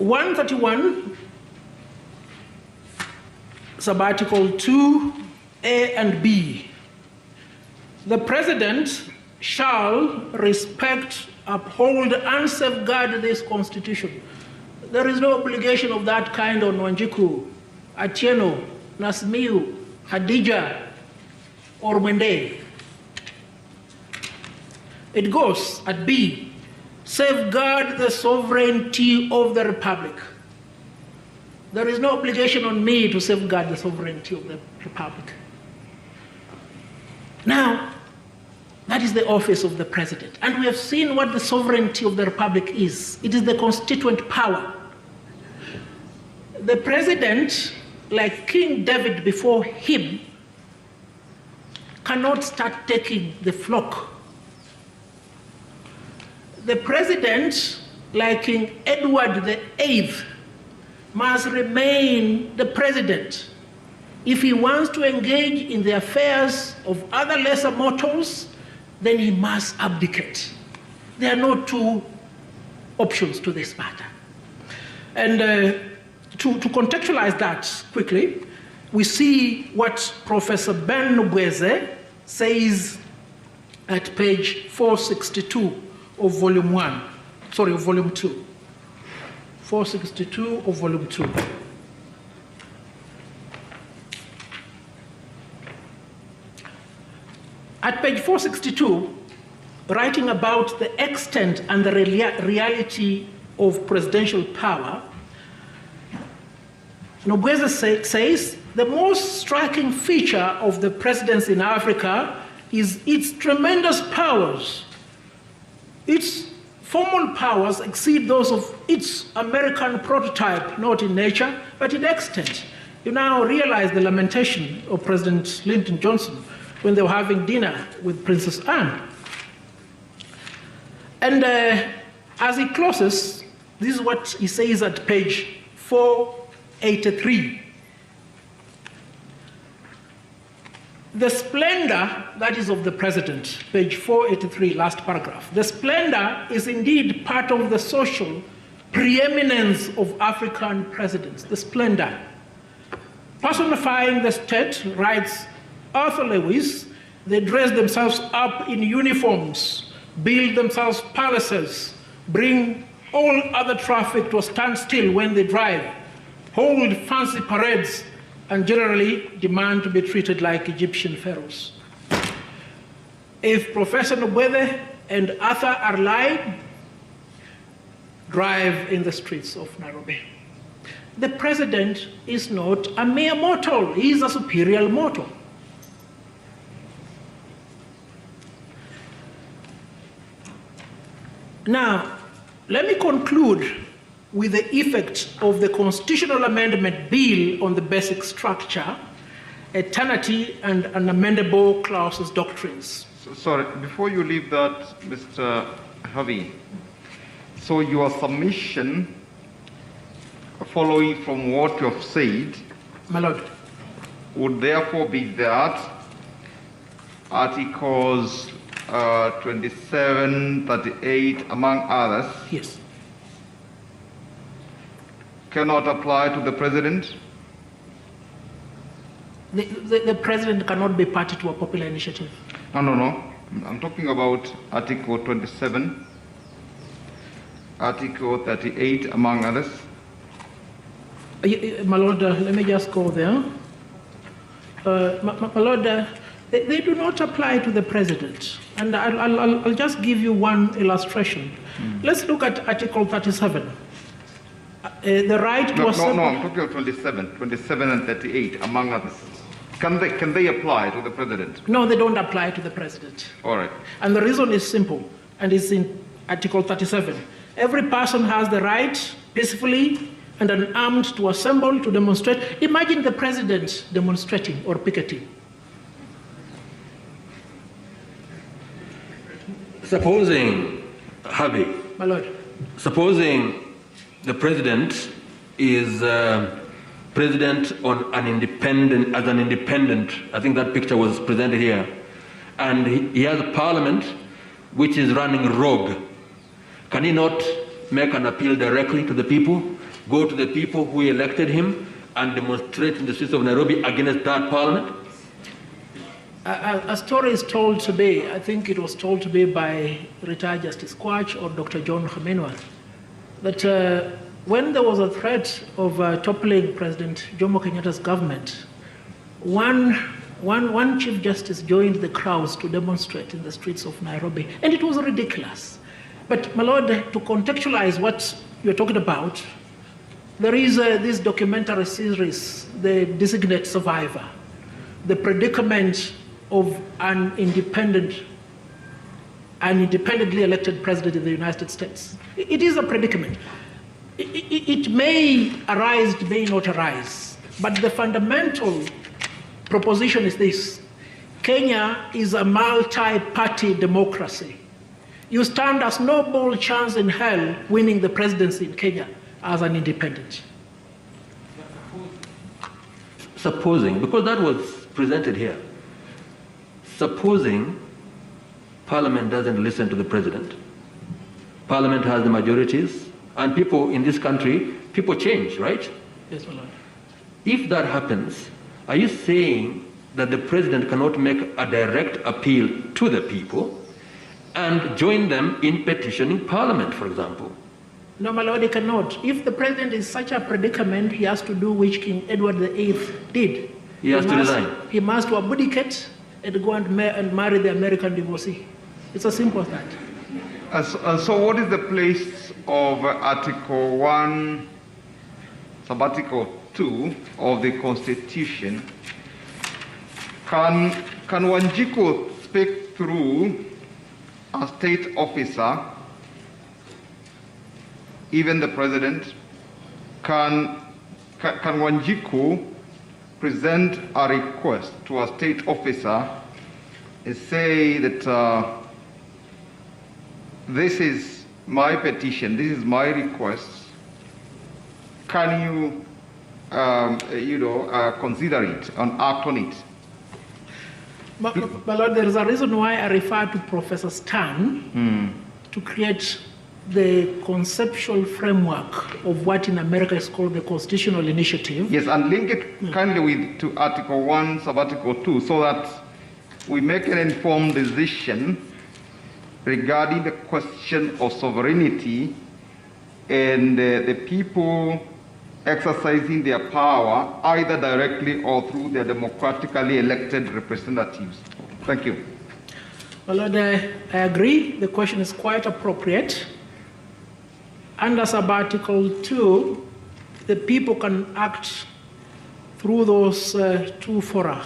131, sub-article 2, A and B. The President shall respect, uphold, and safeguard this Constitution. There is no obligation of that kind on Wanjiku, Atieno, Nasmiu, Hadija, or Wende. It goes at B, safeguard the sovereignty of the Republic. There is no obligation on me to safeguard the sovereignty of the Republic. Now, that is the office of the President. And we have seen what the sovereignty of the Republic is. It is the constituent power. The President, like King David before him, cannot start taking the flock. The President, like King Edward VIII, must remain the President. If he wants to engage in the affairs of other lesser mortals, then he must abdicate. There are no two options to this matter. And to contextualize that quickly, we see what Professor Ben Nubweze says at page 462 of volume 1, sorry, of volume 2. 462 of volume 2. At page 462, writing about the extent and the reality of presidential power, Nobweze says the most striking feature of the presidency in Africa is its tremendous powers. Its formal powers exceed those of its American prototype, not in nature, but in extent. You now realize the lamentation of President Lyndon Johnson when they were having dinner with Princess Anne. And as he closes, this is what he says at page 483. The splendor, that is of the President, page 483, last paragraph. The splendor is indeed part of the social preeminence of African presidents, the splendor. Personifying the state, writes Arthur Lewis, they dress themselves up in uniforms, build themselves palaces, bring all other traffic to a standstill when they drive, hold fancy parades, and generally demand to be treated like Egyptian pharaohs. If Professor Nobweze and Arthur are lying, drive in the streets of Nairobi. The President is not a mere mortal, he is a superior mortal. Now, let me conclude with the effect of the Constitutional Amendment Bill on the basic structure, eternity, and unamendable clauses doctrines. Sorry, before you leave that, Mr. Havi, so your submission, following from what you have said, My Lord, would therefore be that Articles 27, 38, among others, yes, cannot apply to the President? The President cannot be party to a popular initiative. No. I'm talking about Article 27, Article 38, among others. My Lord, let me just go there. My Lord, they do not apply to the President. And I'll just give you one illustration. Let's look at Article 37. The right to assemble. No, I'm talking about 27 and 38, among others. Can they apply to the President? No, they don't apply to the President. All right. And the reason is simple, and it's in Article 37. Every person has the right, peacefully and unarmed, to assemble, to demonstrate. Imagine the President demonstrating or picketing. Supposing, Havi, My Lord, supposing the President is President on an independent, as an independent, I think that picture was presented here, and he has a parliament which is running rogue. Can he not make an appeal directly to the people go to the people who elected him and demonstrate in the streets of Nairobi against that parliament? A story is told today, I think it was told today by retired Justice Quach or Dr. John Khamenei, that when there was a threat of toppling President Jomo Kenyatta's government, one Chief Justice joined the crowds to demonstrate in the streets of Nairobi, and it was ridiculous. But, my Lord, to contextualize what you're talking about, there is this documentary series, The Designate Survivor, the predicament of an independently elected president in the United States. It is a predicament. It may arise, it may not arise, but the fundamental proposition is this: Kenya is a multi-party democracy. You stand as no ball chance in hell winning the presidency in Kenya as an independent. Supposing, because that was presented here, supposing Parliament doesn't listen to the President, Parliament has the majorities, and people in this country, people change, right? Yes, my Lord. If that happens, are you saying that the President cannot make a direct appeal to the people and join them in petitioning Parliament, for example? No, my Lord, he cannot. If the President is such a predicament, he has to do which King Edward VIII did. He has to resign. He must abdicate and go and marry the American divorcee. It's as simple as that. So what is the place of Article 1, Subarticle 2 of the Constitution? Can Wanjiku speak through a state officer, even the President? Can Wanjiku present a request to a state officer and say that this is my petition, this is my request, can you, consider it and act on it? But Lord, there is a reason why I refer to Professor Stan to create the conceptual framework of what in America is called the constitutional initiative. Yes, and link it kindly to Article 1, Subarticle 2, so that we make an informed decision regarding the question of sovereignty and the people exercising their power either directly or through their democratically elected representatives. Thank you. Well, Lord, I agree. The question is quite appropriate. Under Subarticle 2, the people can act through those two fora,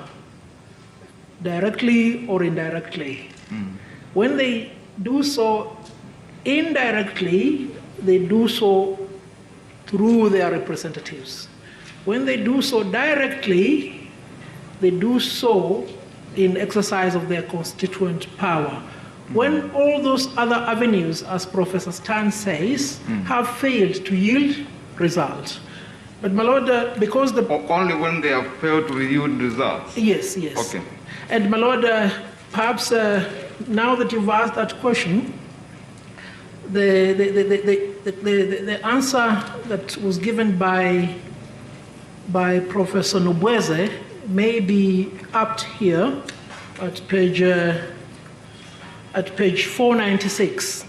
directly or indirectly. When they do so indirectly, they do so through their representatives. When they do so directly, they do so in exercise of their constituent power. When all those other avenues, as Professor Stan says, have failed to yield results. But my Lord, because the... Only when they have failed to yield results? Yes, yes. Okay. And my Lord, perhaps now that you've asked that question, the answer that was given by Professor Nobweze may be apt here at page 496.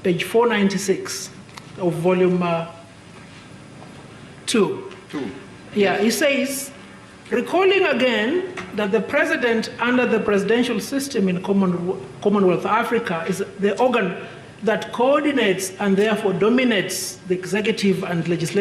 Page 496 of volume 2. Yeah, he says, recalling again that the president under the presidential system in Commonwealth Africa is the organ that coordinates and therefore dominates the executive and legislative